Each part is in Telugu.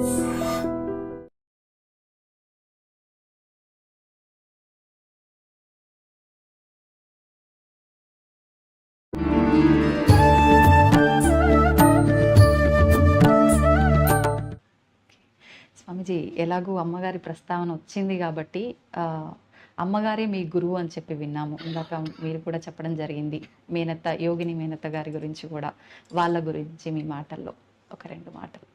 స్వామీజీ, ఎలాగూ అమ్మగారి ప్రస్తావన వచ్చింది కాబట్టి అమ్మగారే మీ గురువు అని చెప్పి విన్నాము. ఇందాక మీరు కూడా చెప్పడం జరిగింది. మేనత్త, యోగిని మేనత్త గారి గురించి కూడా, వాళ్ళ గురించి మీ మాటల్లో ఒక 2 మాటలు.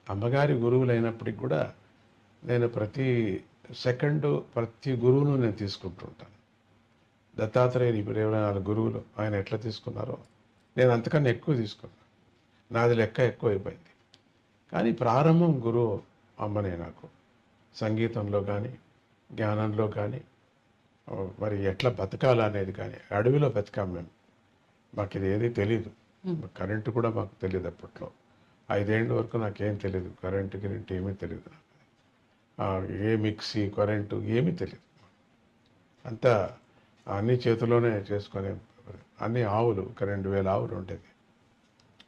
అమ్మగారి గురువులైనప్పటికి కూడా నేను ప్రతి సెకండు ప్రతి గురువును నేను తీసుకుంటుంటాను. దత్తాత్రేయుని ఇప్పుడు 24 గురువులు ఆయన ఎట్లా తీసుకున్నారో నేను అంతకన్నా ఎక్కువ తీసుకున్నాను. నాది లెక్క ఎక్కువ అయిపోయింది. కానీ ప్రారంభం గురువు అమ్మనే నాకు. సంగీతంలో కానీ, జ్ఞానంలో కానీ, మరి ఎట్లా బతకాలనేది కానీ. అడవిలో బతికాం మేము. మాకు ఇది ఏది తెలీదు. కరెంటు కూడా మాకు తెలియదు అప్పట్లో. 5 ఏళ్ళ వరకు నాకేం తెలియదు. కరెంటు ఏమీ తెలియదు నాకు. ఏ మిక్సీ, కరెంటు ఏమీ తెలియదు. అంతా అన్ని చేతిలోనే చేసుకొని, అన్ని ఆవులు, ఒక 2000 ఆవులు ఉండేది.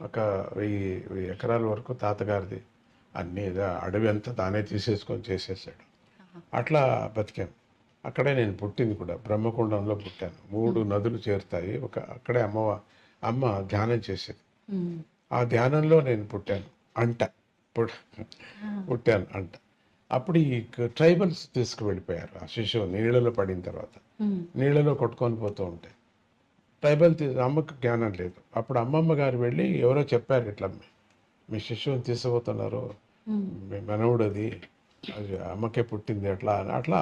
ఒక 1000 ఎకరాల వరకు తాతగారిది. అన్నీ అడవి అంతా తానే తీసేసుకొని చేసేసాడు. అట్లా బతికాం. అక్కడే నేను పుట్టింది కూడా. బ్రహ్మకుండంలో పుట్టాను. 3 నదులు చేరుతాయి. అక్కడే అమ్మ ధ్యానం చేసేది. ఆ ధ్యానంలో నేను పుట్టాను. పుట్టాను అంట. అప్పుడు ఈ ట్రైబల్స్ తీసుకువెళ్ళిపోయారు. ఆ శిశువు నీళ్ళలో పడిన తర్వాత నీళ్ళలో కొట్టుకొని పోతూ ఉంటాయి. ట్రైబల్ అమ్మకు జ్ఞానం లేదు. అప్పుడు అమ్మమ్మ గారు వెళ్ళి ఎవరో చెప్పారు, ఇట్లా మీ శిశువుని తీసుకుపోతున్నారు, మీ మనవుడు అది అమ్మకే పుట్టింది అట్లా అట్లా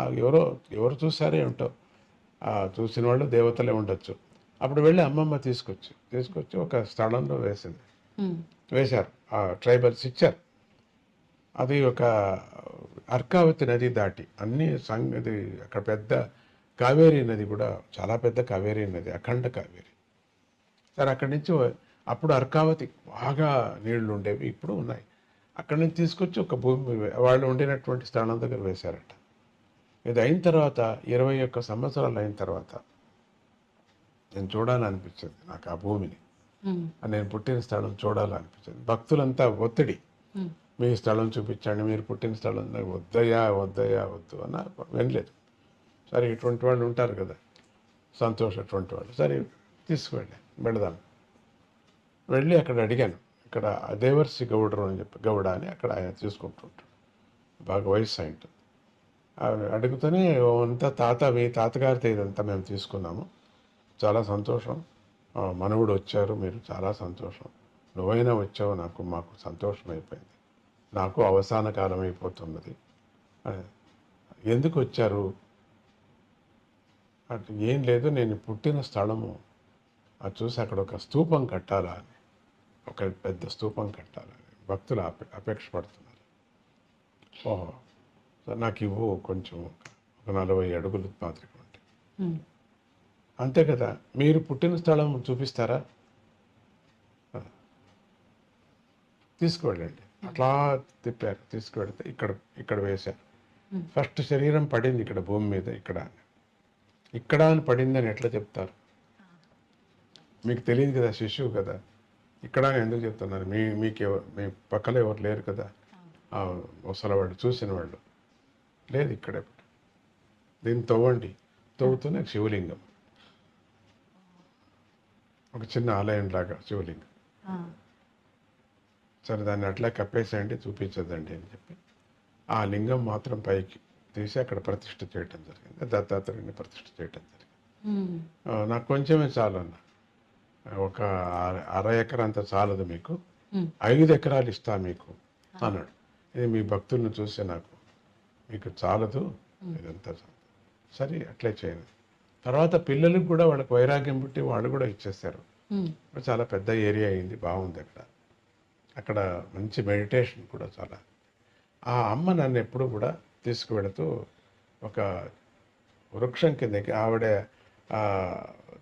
ఎవరు చూసారే ఉంటావు. చూసిన వాళ్ళు దేవతలే ఉండొచ్చు. అప్పుడు వెళ్ళి అమ్మమ్మ తీసుకొచ్చి ఒక స్థలంలో వేశారు. ఆ ట్రైబల్స్ ఇచ్చారు. అది ఒక అర్కావతి నది దాటి అన్ని అది అక్కడ పెద్ద కావేరీ నది కూడా, చాలా పెద్ద కావేరీ నది, అఖండ కావేరీ. సరే, అక్కడి నుంచి అప్పుడు అర్కావతి బాగా నీళ్లు ఉండేవి, ఇప్పుడు ఉన్నాయి. అక్కడి నుంచి తీసుకొచ్చి ఒక భూమి వాళ్ళు ఉండినటువంటి స్థానం దగ్గర వేశారట. ఇది అయిన తర్వాత 21 సంవత్సరాలు అయిన తర్వాత నేను చూడాలనిపించింది నాకు ఆ భూమిని. నేను పుట్టిన స్థలం చూడాలనిపించింది. భక్తులంతా ఒత్తిడి, మీ స్థలం చూపించండి, మీరు పుట్టిన స్థలం. వద్దయ్యా వద్దు అన్న వినలేదు. సరే, ఇటువంటి వాళ్ళు ఉంటారు కదా, సంతోష్ అటువంటి వాళ్ళు. సరే, వెళదాం. వెళ్ళి అక్కడ అడిగాను. ఇక్కడ దేవర్సి గౌడ అని అక్కడ ఆయన తీసుకుంటుంటాడు. బాగా వయసు అయింటుంది. అడుగుతూనే అంతా మీ తాతగారితో ఇదంతా మేము తీసుకున్నాము, చాలా సంతోషం, మనవుడు వచ్చారు, మీరు చాలా సంతోషం, నువ్వైనా వచ్చావు, మాకు సంతోషం అయిపోయింది, నాకు అవసాన కాలం అయిపోతున్నది. ఎందుకు వచ్చారు అంటే, ఏం లేదు, నేను పుట్టిన స్థలము అది చూసి అక్కడ ఒక స్తూపం కట్టాలా అని, ఒక పెద్ద స్తూపం కట్టాలని భక్తులు అపేక్ష పడుతున్నారు. ఓహో, నాకు ఇవ్వు కొంచెం, ఒక 40 అడుగులు మాత్రమే ఉంటాయి. అంతే కదా, మీరు పుట్టిన స్థలం చూపిస్తారా, తీసుకువెళ్ళండి. అట్లా తిప్పారు. తీసుకువెళ్తే ఇక్కడ వేశారు. ఫస్ట్ శరీరం పడింది ఇక్కడ భూమి మీద, ఇక్కడ అని పడిందని ఎట్లా చెప్తారు? మీకు తెలియదు కదా, శిశువు కదా. ఇక్కడ అని ఎందుకు చెప్తున్నారు? మీ పక్కలో ఎవరు లేరు కదా, ముసలవాళ్ళు చూసిన వాళ్ళు లేదు. ఇక్కడే దీన్ని తవ్వుతూనే శివలింగం, ఒక చిన్న ఆలయం లాగా శివలింగం. సరే, దాన్ని అట్లా కప్పేసేయండి, చూపించదండి అని చెప్పి ఆ లింగం మాత్రం పైకి తీసి అక్కడ ప్రతిష్ఠ చేయటం జరిగింది. దత్తాత్రేయుని ప్రతిష్ఠ చేయటం జరిగింది. నాకు కొంచెమే చాలు అన్న, ఒక 1/2 ఎకరా అంత చాలదు, మీకు 5 ఎకరాలు ఇస్తా మీకు అన్నాడు. ఇది మీ భక్తులను చూస్తే మీకు చాలదు, ఇదంతా సరే అట్లే చేయండి. తర్వాత పిల్లలకు కూడా వాళ్ళకి వైరాగ్యం పుట్టి వాళ్ళు కూడా ఇచ్చేస్తారు. చాలా పెద్ద ఏరియా అయింది, బాగుంది. అక్కడ మంచి మెడిటేషన్ కూడా చాలా. ఆ అమ్మ నన్ను ఎప్పుడు కూడా తీసుకువెళుతూ ఒక వృక్షం కిందకి, ఆవిడ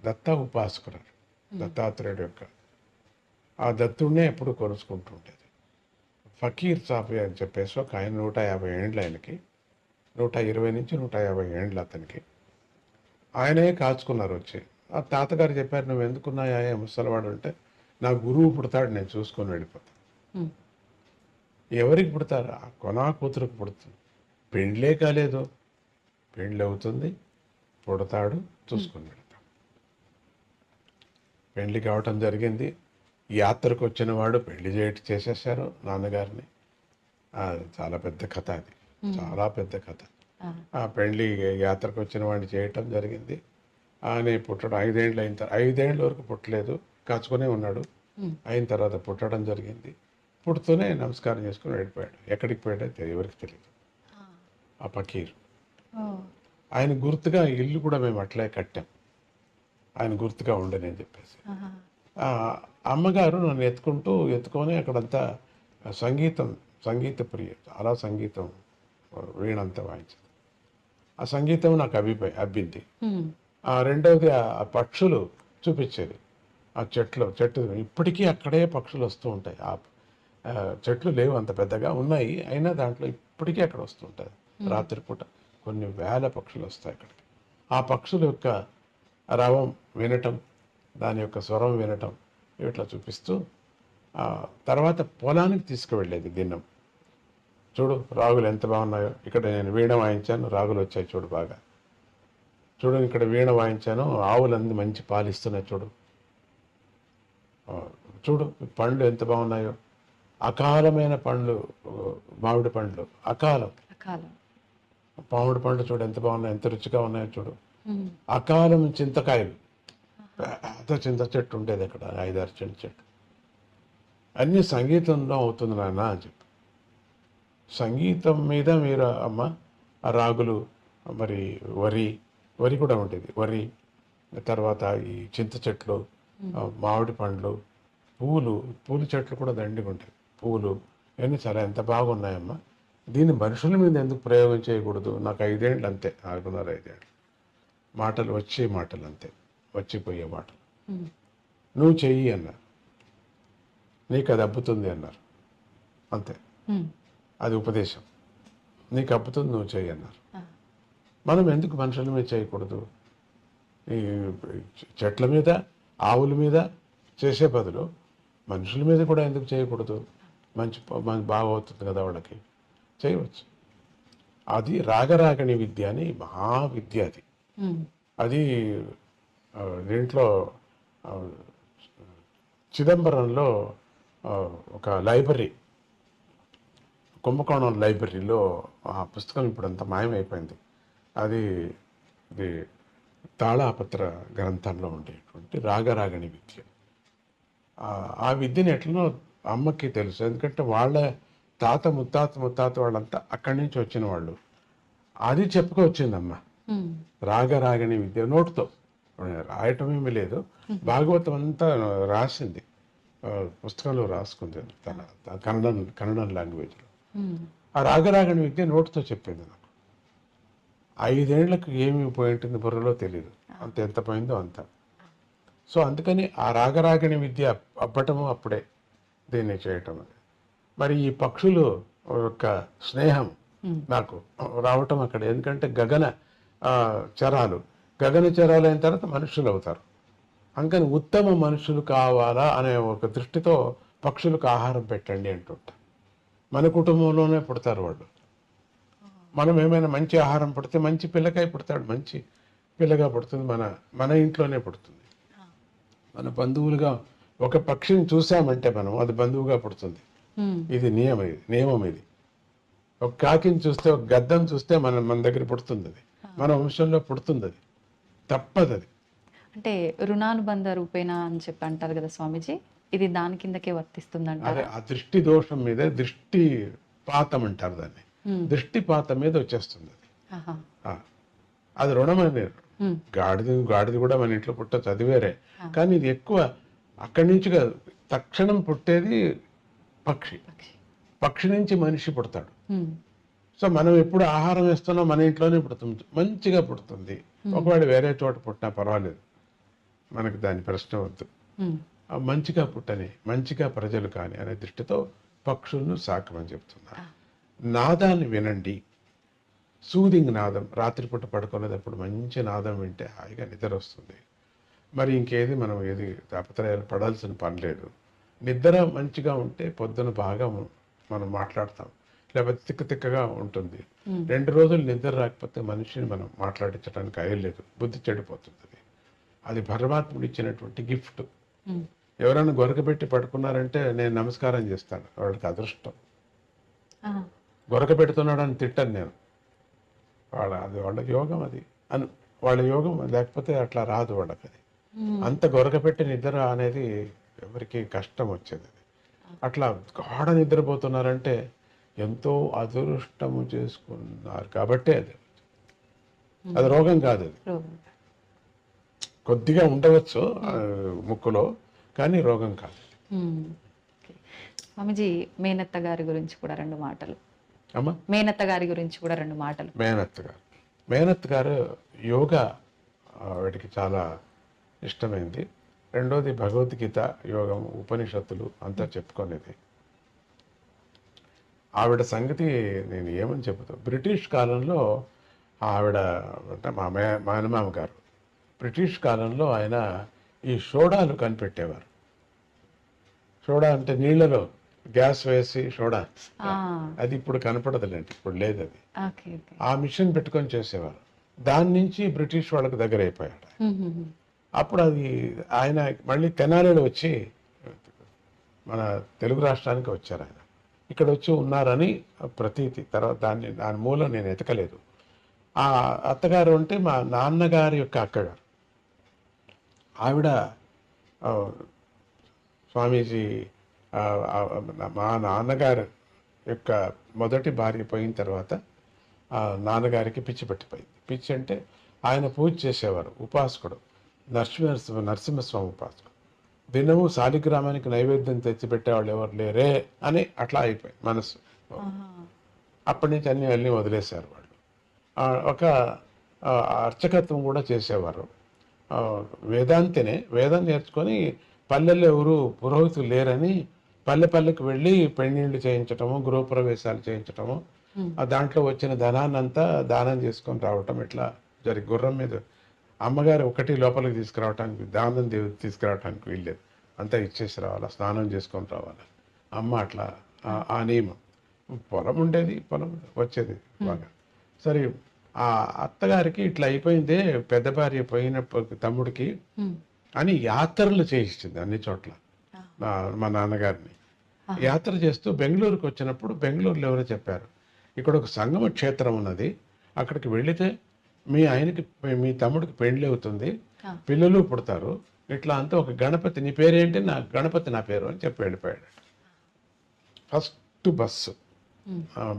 దత్త ఉపాసకురాలు, దత్తాత్రేయుడు యొక్క ఆ దత్తుడినే ఎప్పుడు కొలుసుకుంటూ ఉండేది. ఫకీర్ సాఫీ అని చెప్పేసి ఒక ఆయన, 150 ఏండ్లు ఆయనకి, 120 నుంచి 150 ఏండ్లు అతనికి. ఆయనే కాచుకున్నారు వచ్చి. ఆ తాతగారు చెప్పారు, నువ్వు ఎందుకున్నాయా ముసలివాడు అంటే, నా గురువు పుడతాడు, నేను చూసుకొని వెళ్ళిపోతాను. ఎవరికి పుడతారు? ఆ కొనా కూతురుకు పుడుతుంది. పెండ్లే కాలేదు, పెండ్లి అవుతుంది, పుడతాడు, చూసుకుని వెళ్తాం. పెండ్లి కావటం జరిగింది. యాత్రకు వచ్చిన వాడు పెళ్లి చేసేసారు నాన్నగారిని. చాలా పెద్ద కథ అది, చాలా పెద్ద కథ. ఆ పెళ్లి యాత్రకు వచ్చిన వాడిని చేయటం జరిగింది. ఆయన పుట్టడం 5 ఏళ్ళు అయిన తర్వాత, 5 ఏళ్ళ వరకు పుట్టలేదు, కాచుకునే ఉన్నాడు. అయిన తర్వాత పుట్టడం జరిగింది. పుడుతూనే నమస్కారం చేసుకుని వెళ్ళిపోయాడు. ఎక్కడికి పోయాడో ఎవరికి తెలియదు. ఆ పకీరు ఆయన గుర్తుగా ఇల్లు కూడా మేము అట్లే కట్టాం, ఆయన గుర్తుగా ఉండని అని చెప్పేసి. ఆ అమ్మగారు నన్ను ఎత్తుకొని అక్కడంతా సంగీత ప్రియ, చాలా సంగీతం, వీణంతా వాయించింది. ఆ సంగీతం నాకు అబ్బింది. రెండవది ఆ పక్షులు చూపించేది. ఆ చెట్టు ఇప్పటికీ అక్కడే పక్షులు వస్తూ ఉంటాయి. ఆ చెట్లు లేవు అంత పెద్దగా ఉన్నాయి, అయినా దాంట్లో ఇప్పటికీ అక్కడ వస్తూ ఉంటుంది. రాత్రిపూట కొన్ని వేల పక్షులు వస్తాయి అక్కడికి. ఆ పక్షుల యొక్క రవం వినటం, దాని యొక్క స్వరం వినటం, ఇట్లా చూపిస్తూ తర్వాత పొలానికి తీసుకువెళ్ళేది దినం. చూడు రాగులు ఎంత బాగున్నాయో, ఇక్కడ నేను వీణ వాయించాను, రాగులు వచ్చాయి చూడు బాగా, చూడు ఇక్కడ వీణ వాయించాను, ఆవులన్నీ మంచి పాలు ఇస్తున్నాయి చూడు, చూడు పండ్లు ఎంత బాగున్నాయో, అకాలమైన పండ్లు, మామిడి పండ్లు అకాలం, మామిడి పండ్లు చూడు ఎంత బాగున్నాయి, ఎంత రుచిగా ఉన్నాయో చూడు. అకాలం చింతకాయలు, పెద్ద చింత చెట్టు ఉండేది అక్కడ, 5-6 చెట్టు. అన్నీ సంగీతంలో అవుతుంది నాన్న అని చెప్పి. సంగీతం మీద మీరు అమ్మ ఆ రాగులు, మరి వరి కూడా ఉండేది, వరి తర్వాత ఈ చింత చెట్లు, మామిడి పండ్లు, పూల చెట్లు కూడా దండిగా ఉంటాయి, పూలు ఇవన్నీ చాలా ఎంత బాగున్నాయమ్మా. దీన్ని మనుషుల మీద ఎందుకు ప్రయోగం చేయకూడదు? నాకు 5 ఏళ్ళు అంతే, 4.5 ఏళ్ళు. మాటలు వచ్చే మాటలు అంతే, వచ్చిపోయే మాటలు. నువ్వు చెయ్యి అన్నారు, నీకు అది అబ్బుతుంది అన్నారు, అంతే. అది ఉపదేశం. నీకు అబ్బుతుంది, నువ్వు చెయ్యి అన్నారు. మనం ఎందుకు మనుషుల మీద చేయకూడదు? ఈ చెట్ల మీద, ఆవుల మీద చేసే బదులు మనుషుల మీద కూడా ఎందుకు చేయకూడదు? మంచి బాగా అవుతుంది కదా వాళ్ళకి, చేయవచ్చు. అది రాగరాగణి విద్య అని మహావిద్య అది. అది దీంట్లో చిదంబరంలో ఒక లైబ్రరీ, కుంభకోణం లైబ్రరీలో ఆ పుస్తకం ఇప్పుడు అంతా మాయమైపోయింది. అది తాళాపత్ర గ్రంథంలో ఉండేటువంటి రాగరాగణి విద్య. ఆ విద్యను ఎట్లనో అమ్మకి తెలుసు, ఎందుకంటే వాళ్ళ తాత ముత్తాత వాళ్ళంతా అక్కడి నుంచి వచ్చిన వాళ్ళు. అది చెప్పుకొచ్చిందమ్మ, రాగరాగణి విద్య నోటుతో, రాయటం ఏమీ లేదు, భాగవతం అంతా రాసింది, పుస్తకంలో రాసుకుంది తన కన్నడం లాంగ్వేజ్లో. ఆ రాగరాగణి విద్య నోటుతో చెప్పింది నాకు. 5 ఏళ్లకు ఏమి పోయింటుంది బుర్రలో తెలియదు, అంత ఎంత పోయిందో అంత. సో అందుకని ఆ రాగరాగణి విద్య అబ్బటము అప్పుడే, దీన్ని చేయటం. మరి ఈ పక్షులు యొక్క స్నేహం నాకు రావటం అక్కడ, ఎందుకంటే గగన చరాలు అయిన తర్వాత మనుషులు అవుతారు. అందుకని ఉత్తమ మనుషులు కావాలా అనే ఒక దృష్టితో పక్షులకు ఆహారం పెట్టండి అంటుంటా. మన కుటుంబంలోనే పుడతారు వాళ్ళు. మనం ఏమైనా మంచి ఆహారం పుడితే మంచి పిల్లకాయ పుడతాడు, మంచి పిల్లగా పుడుతుంది, మన ఇంట్లోనే పుడుతుంది. మన బంధువులుగా ఒక పక్షిని చూసామంటే మనం, అది బంధువుగా పుడుతుంది. ఇది నియమం ఇది. ఒక కాకిని చూస్తే, ఒక గద్దను చూస్తే మన దగ్గర పుడుతుంది, అది మన వంశంలో పుడుతుంది, అది తప్పదు. అది అంటే రుణానుబంధ రూపేణ అని చెప్పి అంటారు కదా స్వామీజీ, ఇది దాని కిందకే వర్తిస్తుంది అంటారు. ఆ దృష్టి దోషం మీద దృష్టి పాతం అంటారు దాన్ని, దృష్టిపాతం మీద వచ్చేస్తుంది అది. అది రుణం అనేది. గాడిది కూడా మన ఇంట్లో పుట్టచ్చు, అది వేరే. కానీ ఇది ఎక్కువ అక్కడి నుంచి కాదు, తక్షణం పుట్టేది పక్షి నుంచి మనిషి పుడతాడు. సో మనం ఎప్పుడు ఆహారం వేస్తున్నాం మన ఇంట్లోనే పుడుతుంది, మంచిగా పుడుతుంది. ఒకవేళ వేరే చోట పుట్టినా పర్వాలేదు, మనకి దాని ప్రశ్న వద్దు. మంచిగా పుట్టని, మంచిగా ప్రజలు కాని అనే దృష్టితో పక్షులను సాకమని చెప్తున్నారు. నాదాన్ని వినండి, సూదింగ్ నాదం. రాత్రిపూట పడుకునేటప్పుడు మంచి నాదం వింటే హాయిగా నిద్ర వస్తుంది. మరి ఇంకేది మనం ఏది తాపత్రయాలు పడాల్సిన పని లేదు. నిద్ర మంచిగా ఉంటే పొద్దున బాగా మనం మాట్లాడతాం, లేకపోతే తిక్కగా ఉంటుంది. 2 రోజులు నిద్ర రాకపోతే మనిషిని మనం మాట్లాడించడానికి అయ్యలేదు, బుద్ధి చెడిపోతుంది. అది పరమాత్ముడు ఇచ్చినటువంటి గిఫ్ట్. ఎవరైనా గొరకబెట్టి పడుకున్నారంటే నేను నమస్కారం చేస్తాను, వాళ్ళకి అదృష్టం. గొరక పెడుతున్నాడని తిట్టను నేను, వాళ్ళ యోగం అది అని, వాళ్ళ యోగం. లేకపోతే అట్లా రాదు వాళ్ళకి అది. అంత గొరక పెట్టి నిద్ర అనేది ఎవరికి కష్టం వచ్చేది. అట్లా గాఢ నిద్రపోతున్నారంటే ఎంతో అదృష్టము చేసుకున్నారు కాబట్టే అది రోగం కాదు. అది కొద్దిగా ఉండవచ్చు ముక్కులో, కానీ రోగం కాదు. స్వామిజీ, మేనత్త గారి గురించి కూడా 2 మాటలు. అమ్మా, మేనత్త గారి గురించి కూడా 2 మాటలు. మేనత్త గారు యోగా ఆవిడకి చాలా ఇష్టమైంది. రెండోది భగవద్గీత, యోగం, ఉపనిషత్తులు అంతా చెప్పుకునేది. ఆవిడ సంగతి నేను ఏమని చెబుతాను. బ్రిటిష్ కాలంలో ఆవిడ అంటే మా మేనమామ గారు బ్రిటిష్ కాలంలో ఆయన ఈ సోడాలు కనిపెట్టేవారు. సోడా అంటే నీళ్లలో గ్యాస్ వేసి సోడా, అది ఇప్పుడు కనపడదులేండి, ఇప్పుడు లేదు అది. ఆ మిషన్ పెట్టుకొని చేసేవారు. దాని నుంచి బ్రిటిష్ వాళ్ళకి దగ్గర అయిపోయాడు. అప్పుడు అది ఆయన మళ్ళీ తెనాలిలో వచ్చి మన తెలుగు రాష్ట్రానికి వచ్చారు. ఆయన ఇక్కడ వచ్చి ఉన్నారని ప్రతీతి. తర్వాత దాని మూలం నేను ఎతకలేదు. ఆ అత్తగారు అంటే మా నాన్నగారి యొక్క అక్కగారు. ఆవిడ స్వామీజీ మా నాన్నగారు యొక్క మొదటి భార్య పోయిన తర్వాత నాన్నగారికి పిచ్చి పట్టిపోయింది. పిచ్చి అంటే ఆయన పూజ చేసేవారు, ఉపాసకుడు, నరసింహస్వామి ఉపాసకుడు. దినము శాలిగ్రామానికి నైవేద్యం తెచ్చిపెట్టేవాళ్ళు ఎవరు లేరే అని అట్లా అయిపోయింది మనసు. అప్పటి నుంచి అన్నీ వదిలేశారు వాళ్ళు. ఒక అర్చకత్వం కూడా చేసేవారు. వేదాంతినే, వేదం నేర్చుకొని పల్లెల్లో ఎవరు పురోహితులు లేరని పల్లెకి వెళ్ళి పెళ్ళిళ్ళు చేయించటము, గృహప్రవేశాలు చేయించటము, దాంట్లో వచ్చిన ధనాన్నంతా దానం చేసుకొని రావటం, ఇట్లా గుర్రం మీద అమ్మగారు ఒకటి లోపలికి తీసుకురావటానికి, దానం తీసుకురావటానికి వీల్లేదు, అంతా ఇచ్చేసి రావాలా, స్నానం చేసుకొని రావాలా. అమ్మ అట్లా ఆ నియమం. పొలం ఉండేది, పొలం వచ్చేది బాగా. సరే, ఆ అత్తగారికి ఇట్లా అయిపోయిందే, పెద్ద భార్య పోయినప్పుడు తమ్ముడికి అని యాత్రలు చేయించింది అన్ని చోట్ల. మా నాన్నగారిని యాత్ర చేస్తూ బెంగళూరుకి వచ్చినప్పుడు బెంగళూరులో ఎవరో చెప్పారు, ఇక్కడ ఒక సంగమ క్షేత్రం ఉన్నది, అక్కడికి వెళితే మీ తమ్ముడికి పెళ్లి అవుతుంది, పిల్లలు పుడతారు, ఇట్లా అంతా ఒక గణపతి, నీ పేరేంటి, గణపతి నా పేరు అని చెప్పి వెళ్ళిపోయాడు. ఫస్ట్ బస్సు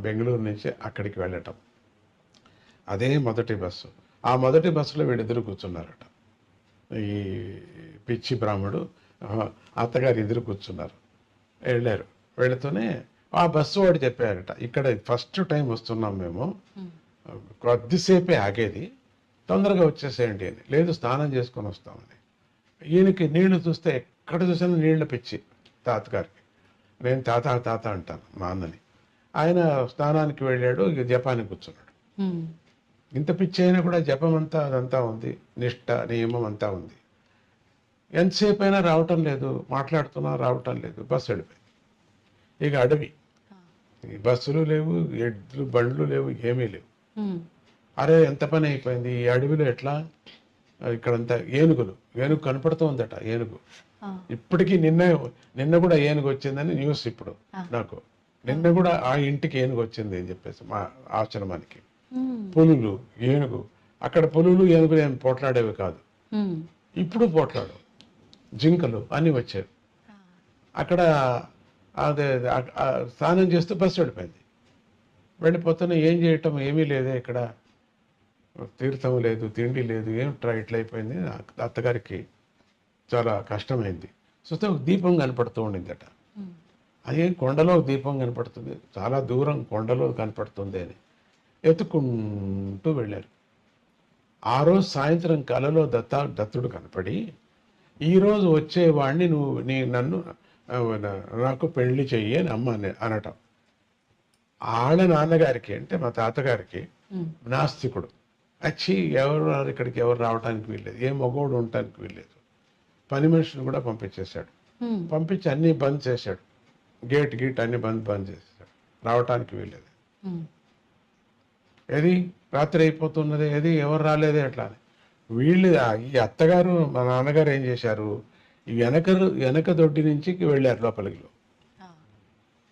బెంగళూరు నుంచి అక్కడికి వెళ్ళటం, అదే మొదటి బస్సు. ఆ మొదటి బస్సులో వీళ్ళిద్దరు కూర్చున్నారట. ఈ పిచ్చి బ్రాహ్మడు అత్తగారు ఎదురు కూర్చున్నారు. వెళ్ళారు. వెళుతూనే ఆ బస్సు వాడు చెప్పారట, ఇక్కడ ఫస్ట్ టైం వస్తున్నాం మేము, కొద్దిసేపే ఆగేది, తొందరగా వచ్చేసేయండి అని. లేదు, స్నానం చేసుకొని వస్తామని. ఈయనకి నీళ్లు చూస్తే ఎక్కడ చూసినా నీళ్ల పిచ్చి తాతగారికి. నేను తాత అంటాను మా అన్నని. ఆయన స్నానానికి వెళ్ళాడు, ఇక జపానికి కూర్చున్నాడు. ఇంత పిచ్చి అయినా కూడా జపం అంతా అదంతా ఉంది, నిష్ట నియమం అంతా ఉంది. ఎంతసేపు అయినా రావటం లేదు, మాట్లాడుతున్నా రావటం లేదు. బస్సు వెళ్ళిపోయింది. ఇక అడవి, బస్సులు లేవు, ఎడ్లు బండ్లు లేవు, ఏమీ లేవు. అరే ఎంత పని అయిపోయింది ఈ అడవిలో, ఎట్లా ఇక్కడంతా ఏనుగు కనపడుతూ ఉందట. ఏనుగు ఇప్పటికీ నిన్న కూడా ఏనుగు వచ్చిందని న్యూస్ ఇప్పుడు నాకు. నిన్న కూడా ఆ ఇంటికి ఏనుగు వచ్చింది అని చెప్పేసి మా ఆశ్రమానికి. పులులు, ఏనుగు, అక్కడ పులులు ఏనుగులు ఏమి పోట్లాడేవి కాదు, ఇప్పుడు పోట్లాడు, జింకలు అన్నీ వచ్చేవి. అక్కడ అదే స్నానం చేస్తూ బస్సు వెళ్ళిపోయింది. వెళ్ళిపోతున్నా ఏం చేయటం, ఏమీ లేదే ఇక్కడ, తీర్థం లేదు, తిండి లేదు, ఏమిట్రా ఇట్లా అయిపోయింది. అత్తగారికి చాలా కష్టమైంది. చూస్తే ఒక దీపం కనపడుతూ ఉండిందట. అదే కొండలో దీపం కనపడుతుంది, చాలా దూరం కొండలో కనపడుతుంది అని ఎత్తుకుంటూ వెళ్ళారు. ఆ రోజు సాయంత్రం కలలో దత్తుడు కనపడి, ఈరోజు వచ్చేవాడిని నన్ను నాకు పెళ్లి చెయ్యి అని అమ్మ అనటం. ఆళ్ళ నాన్నగారికి అంటే మా తాతగారికి నాస్తికుడు. వచ్చి ఎవరు ఇక్కడికి ఎవరు రావడానికి వీల్లేదు, ఏ మగోడు ఉండటానికి వీల్లేదు. పని మనిషిని కూడా పంపించేశాడు. పంపించి అన్నీ బంద్ చేశాడు, గేట్ అన్ని బంద్ చేశాడు. రావటానికి వీలేదు. ఏది రాత్రి అయిపోతున్నది, ఏది ఎవరు రాలేదే అట్లా అని. వీళ్ళు ఈ అత్తగారు మా నాన్నగారు ఏం చేశారు, ఈ వెనక దొడ్డి నుంచి వెళ్ళారు లోపలికి,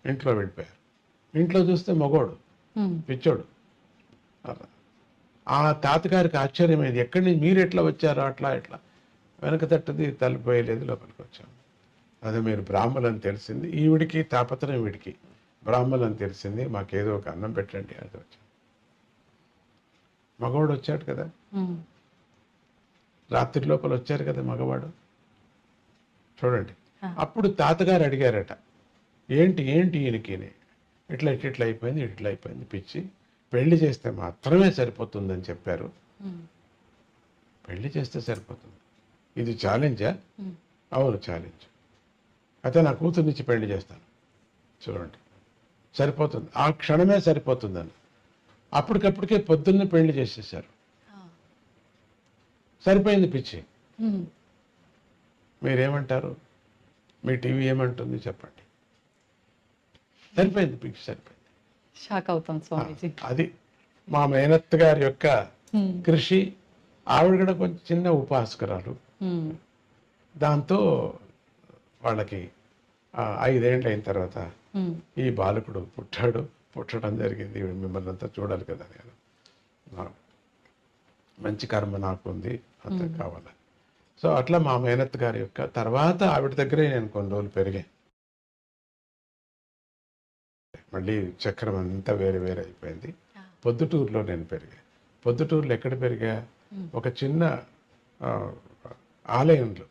ఇంట్లో వెళ్ళిపోయారు. ఇంట్లో చూస్తే మగోడు పిచ్చోడు. ఆ తాతగారికి ఆశ్చర్యమైంది, ఎక్కడి నుంచి మీరు ఎట్లా వచ్చారో అట్లా ఎట్లా, వెనక తట్టది తలిపోయలేదు, లోపలికి వచ్చాము. అదే మీరు బ్రాహ్మణులని తెలిసింది, ఈవిడికి తాపత్రయం, వీడికి బ్రాహ్మణులని తెలిసింది, మాకేదో ఒక అన్నం పెట్టండి అది వచ్చాం. మగవాడు వచ్చాడు కదా, రాత్రి లోపల వచ్చారు కదా మగవాడు, చూడండి. అప్పుడు తాతగారు అడిగారట, ఏంటి ఏంటి ఈయనకి, ఇట్లా ఇట్లా అయిపోయింది, ఇట్లా అయిపోయింది, పిచ్చి, పెళ్లి చేస్తే మాత్రమే సరిపోతుందని చెప్పారు. పెళ్లి చేస్తే సరిపోతుంది, ఇది ఛాలెంజా? అవును ఛాలెంజ్. అయితే నా కూతుర్నిచ్చి పెళ్లి చేస్తాను, చూడండి సరిపోతుంది, ఆ క్షణమే సరిపోతుందని. అప్పటికప్పటికే పొద్దున్నే పెళ్లి చేసేసారు. సరిపోయింది పిచ్చి. మీరేమంటారు, మీ టీవీ ఏమంటుంది చెప్పండి? సరిపోయింది పిచ్చి, సరిపోయింది. షాక్ అవుతాం స్వామీజీ. అది మా మేనత్త గారి యొక్క కృషి. ఆవిడ కూడా కొంచెం చిన్న ఉపాసకురాలు. దాంతో వాళ్ళకి 5 ఏళ్ళు అయిన తర్వాత ఈ బాలకుడు పుట్టడం జరిగింది. మిమ్మల్ని అంతా చూడాలి కదా, నేను మంచి కర్మ నాకు ఉంది, అంత కావాలి. సో అట్లా మా మేనత్ గారి యొక్క తర్వాత ఆవిడ దగ్గరే నేను కొన్ని రోజులు పెరిగాను. మళ్ళీ చక్రం అంతా వేరే వేరే అయిపోయింది. పొద్దుటూరులో నేను పెరిగా. పొద్దుటూరులో ఎక్కడ పెరిగా, ఒక చిన్న ఆలయంలో,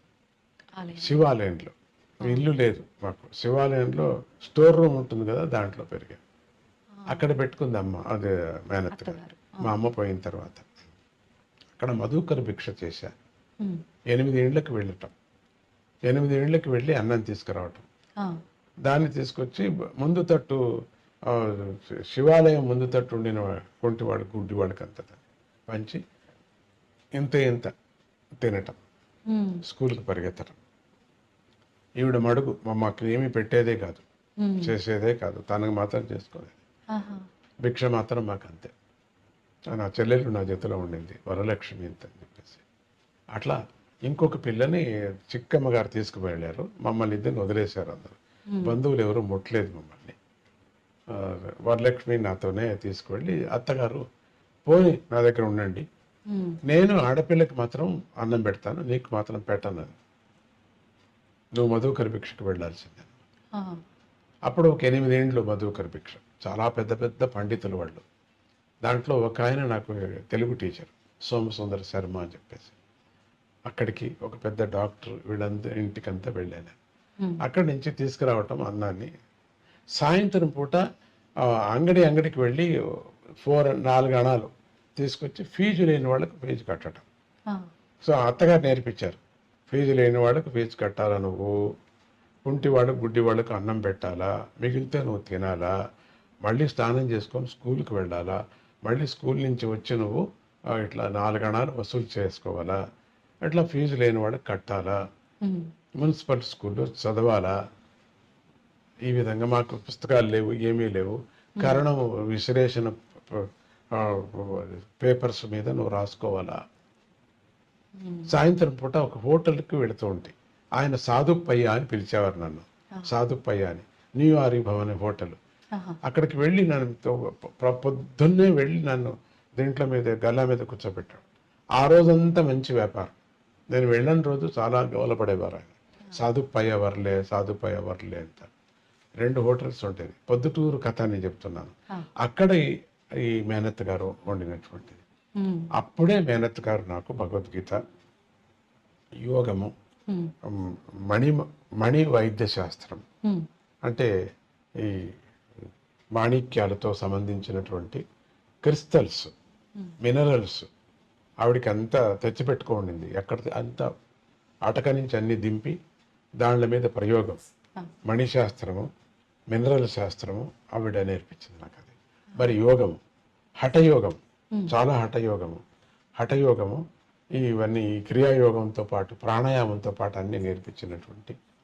శివాలయంలో. ఇల్లు లేదు మాకు, శివాలయంలో స్టోర్ రూమ్ ఉంటుంది కదా, దాంట్లో పెరిగా. అక్కడ పెట్టుకుంది అమ్మ, అదే మేనత్ గారు. మా అమ్మ పోయిన తర్వాత అక్కడ మధుకర భిక్ష చేశా. 8 ఏళ్ళకి వెళ్ళటం, 8 ఏళ్ళకి వెళ్ళి అన్నం తీసుకురావటం, దాన్ని తీసుకొచ్చి ముందు తట్టు, శివాలయం ముందు తట్టు ఉండిన కొంటివాడు గుడ్డివాడికి అంత పంచి ఇంత తినటం, స్కూల్కి పరిగెత్తడం. ఈవిడ మడుగు మాకు ఏమీ పెట్టేదే కాదు, చేసేదే కాదు, తనకు మాత్రం చేసుకోలేదు. భిక్ష మాత్రం మాకు అంతే. నా చెల్లెలు నా జతలో ఉండింది, వరలక్ష్మి ఇంత అని చెప్పేసి. అట్లా ఇంకొక పిల్లని చిక్కమ్మ గారు తీసుకువెళ్ళారు, మమ్మల్ని ఇద్దరిని వదిలేశారు. అందరూ బంధువులు ఎవరు ముట్టలేదు మమ్మల్ని. వరలక్ష్మి నాతోనే తీసుకువెళ్ళి, అత్తగారు పోయి నా దగ్గర ఉండండి, నేను ఆడపిల్లకి మాత్రం అన్నం పెడతాను, నీకు మాత్రం పెట్టను, నువ్వు మధుకర భిక్షకు వెళ్ళాల్సిందే. అప్పుడు ఒక 8 ఏళ్ళు మధుకర భిక్ష. చాలా పెద్ద పెద్ద పండితులు వాళ్ళు. దాంట్లో ఒక ఆయన నాకు తెలుగు టీచర్, సోమసుందర శర్మ అని చెప్పేసి, అక్కడికి ఒక పెద్ద డాక్టర్, వీళ్ళందరూ ఇంటికంతా వెళ్ళాను. అక్కడి నుంచి తీసుకురావటం అన్నాన్ని. సాయంత్రం పూట అంగడికి వెళ్ళి 4 అణాలు తీసుకొచ్చి ఫీజు లేని వాళ్ళకు ఫీజు కట్టడం. సో అత్తగారు నేర్పించారు, ఫీజు లేని వాళ్ళకు ఫీజు కట్టాలా, నువ్వు కుంటివాళ్ళకు గుడ్డివాళ్ళకు అన్నం పెట్టాలా, మిగిలితే నువ్వు తినాలా, మళ్ళీ స్నానం చేసుకొని స్కూల్కి వెళ్ళాలా, మళ్ళీ స్కూల్ నుంచి వచ్చి నువ్వు ఇట్లా 4 అణాలు వసూలు చేసుకోవాలా, ఇట్లా ఫీజు లేని వాళ్ళకి కట్టాలా, మున్సిపల్ స్కూల్లో చదవాలా. ఈ విధంగా మాకు పుస్తకాలు లేవు, ఏమీ లేవు, కరణం విశ్లేషణ పేపర్స్ మీద నువ్వు రాసుకోవాలా. సాయంత్రం పూట ఒక హోటల్కి వెళుతూ ఉంటే, ఆయన సాధుప్పయ్య అని పిలిచేవారు నన్ను, సాధుప్పయ్య అని, న్యూయారీ భవన్ హోటల్. అక్కడికి వెళ్ళి నన్ను పొద్దున్నే వెళ్ళి నన్ను దీంట్లో మీద గల్లా మీద కూర్చోబెట్టాడు. ఆ రోజంతా మంచి వ్యాపారం. నేను వెళ్ళని రోజు చాలా గౌలపడేవారు ఆయన, సాధుప్పయ్య వర్లే అంత. 2 హోటల్స్ ఉండేది. పొద్దుటూరు కథ అని చెప్తున్నాను. అక్కడ ఈ మేనత్ గారు వండినటువంటిది. అప్పుడే మేనత్ గారు నాకు భగవద్గీత, యోగము, మణి వైద్య శాస్త్రం, అంటే ఈ మాణిక్యాలతో సంబంధించినటువంటి క్రిస్టల్స్, మినరల్స్ ఆవిడికి అంతా తెచ్చిపెట్టుకోండింది. ఎక్కడ అంతా అటక నుంచి అన్ని దింపి దానిల మీద ప్రయోగం, మణిశాస్త్రము, మినరల్ శాస్త్రము ఆవిడ నేర్పించింది నాకు. అది మరి యోగము, హఠయోగం, చాలా హఠయోగము, ఇవన్నీ క్రియాయోగంతో పాటు ప్రాణాయామంతో పాటు అన్ని నేర్పించినటువంటి